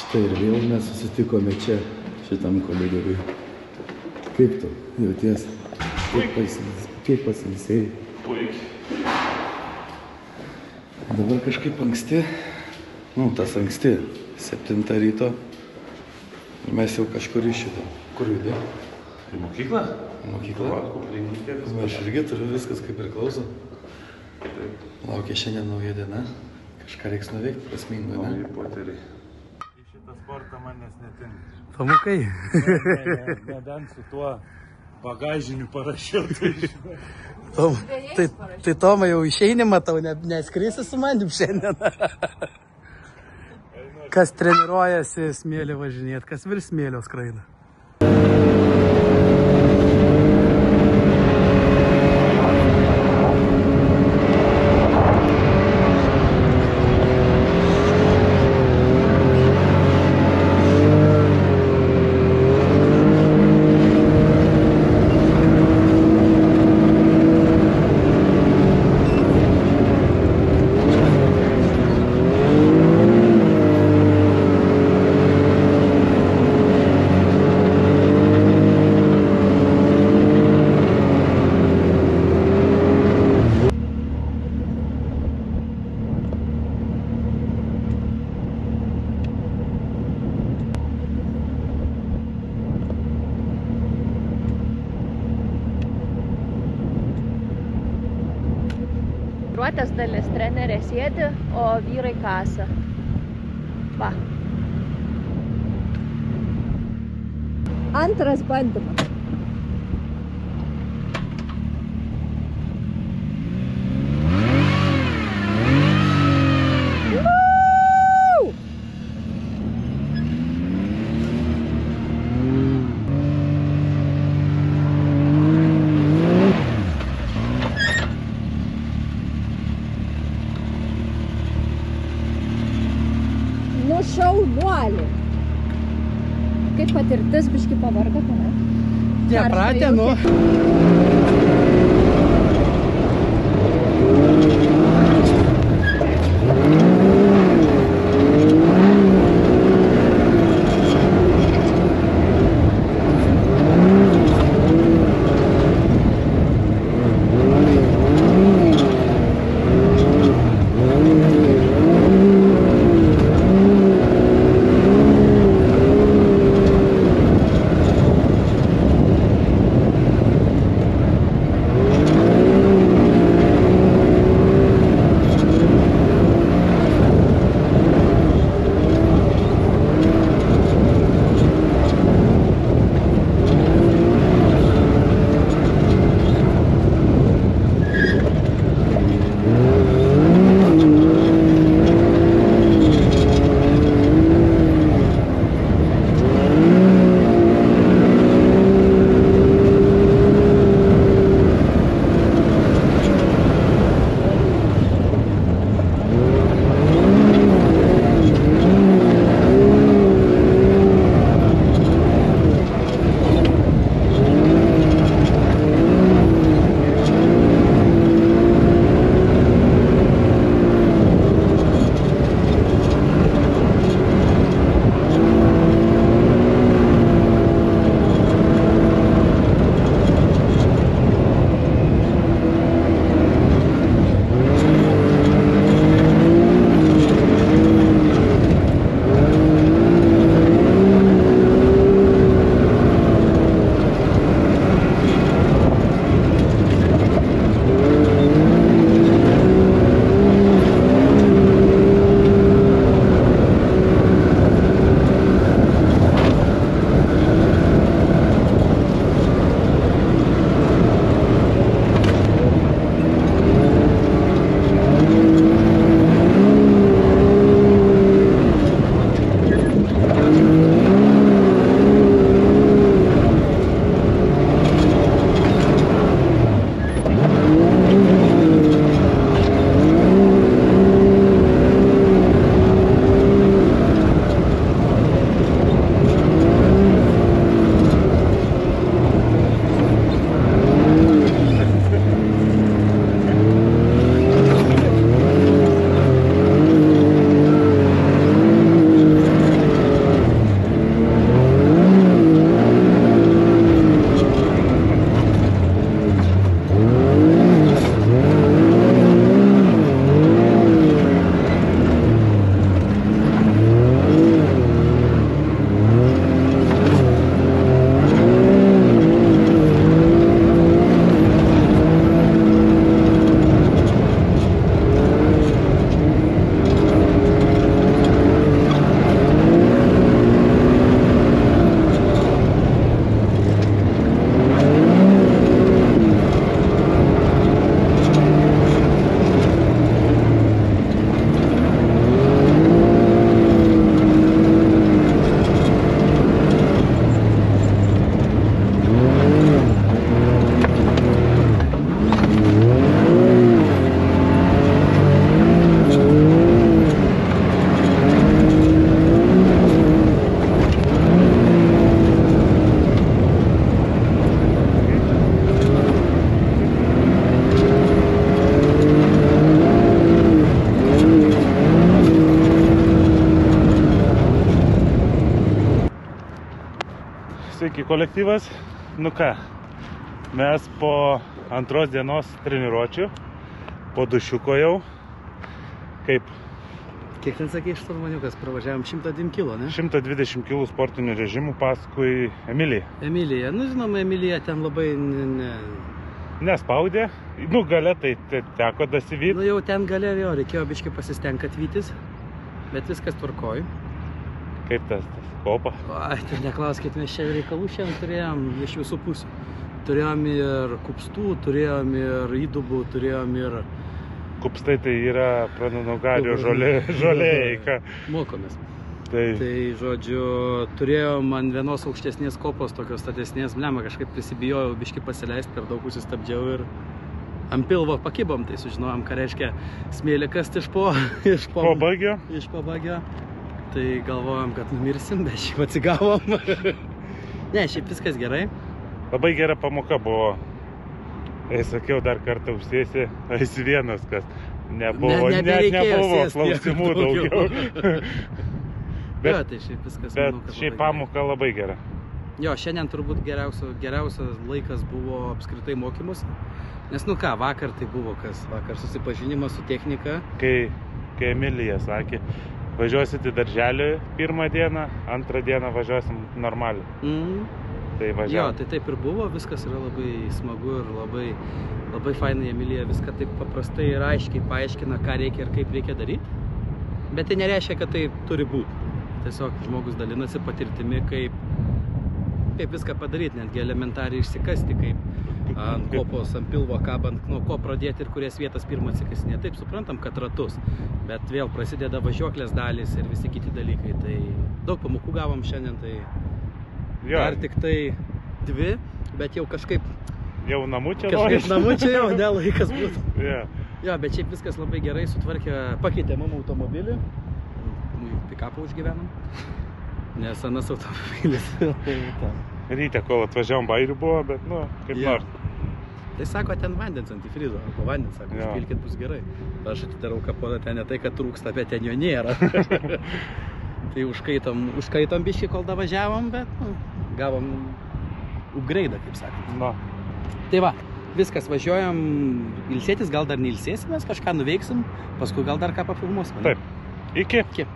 Štai ir vėl mes susitikome čia, šitam koridoriui. Kaip tu jauties? Kaip pasilisėjai? Puikiai. Dabar kažkaip anksti, tas anksti, 7 ryto. Ir mes jau kažkur išjudam. Kur judė? Į mokyklą? Mokyklą? Aš irgi turiu viskas kaip priklauso. Laukia šiandien nauja diena. Kažką reiks nuveikti prasmingo, ne? Nauji poteriai. Į šitą sportą manęs netinka. Pamukai? Nebent su tuo bagažiniu parašiau. Tai Toma jau išeini, matau, neskrisi su manim šiandien. Kas treniruojasi smėlį važinėti, kas virš smėlio skraida. Ruotės dalis trenerė sėdi, o vyrai kasa. Va. Antras bandymas. Šaunuolį. Kaip patirtis, biškį pavarga, ne? Nepratė, nu. Sveiki kolektyvas. Nu ką, mes po antros dienos treniruočių, po dušiuko jau, kaip Kiek ten sakė šturmaniukas, pravažiavom 102 kilo, ne? 120 kg sportinių režimų paskui Emiliją. Emilija, nu žinoma, Emilija ten labai Nespaudė, nu gale tai teko dasivyti. Nu jau ten gale jo, reikėjo biškai pasistengti atvytis, bet viskas tvarkoj. Kaip tas kopa. Ai, tai neklauskit, mes čia reikalų šiandien turėjom iš visų pusių. Turėjom ir kupstų, turėjom ir įdubų, turėjom ir... Kupstai tai yra pranugario žolė. Mokomės. Tai žodžiu, turėjom ant vienos aukštesnės kopos, tokios statesnės, blema, kažkaip prisibijojau biškai pasileisti, per daug užsistabdžiau ir ant pilvo pakibom, tai sužinojom, ką reiškia smėlį kasti iš pabagio. Tai galvojom, kad numirsim, bet šiaip atsigavom. Ne, šiaip viskas gerai. Labai gera pamoka buvo. Sakiau, dar kartą užsėsi, esi vienas, kas nebuvo, net nebuvo klausimų daugiau. Bet, tai šiaip viskas, bet šiaip pamoka labai gera. Jo, šiandien turbūt geriausias laikas buvo apskritai mokymus. Nes nu ką, vakar tai buvo kas? Vakar susipažinimas su technika. Kai Emilija sakė, važiuosit į darželį pirmą dieną, antrą dieną važiuosim normaliai. Tai važiavo. Jo, tai taip ir buvo, viskas yra labai smagu ir labai fainai Emilija viską taip paprastai ir aiškiai paaiškina, ką reikia ir kaip reikia daryti. Bet tai nereiškia, kad tai turi būti. Tiesiog žmogus dalinasi patirtimi, kaip viską padaryti, netgi elementariai išsikasti, kaip ant kopos, ant pilvo kabant, nuo ko pradėti ir kurias vietas pirmą atsikasinė. Taip, suprantam, kad ratus, bet vėl prasideda važiuoklės dalys ir visi kiti dalykai. Tai daug pamokų gavom šiandien, tai dar tik tai 2, bet jau kažkaip... Jau namučia jau, ne laikas būtų. Yeah. Jo, bet šiaip viskas labai gerai sutvarkė, pakeitė mum automobilį. Pikapą užgyvenom, nes anas automobilis. Ryte, kol atvažiavom, bairių buvo, bet nu, kaip nors. Tai sako, ten vandens antifrizo, arba vandens, sako, užpilkit bus gerai. Aš atidarau kapotą, ten ne tai, kad trūksta, bet ten jo nėra. Tai užkaitom biškį, kol davažiavom, bet gavom upgrade'ą, kaip sakant. Na. Tai va, viskas, važiuojam ilsėtis, gal dar neilsėsimės, kažką nuveiksim, paskui gal dar ką pafilmuosim. Taip. Iki.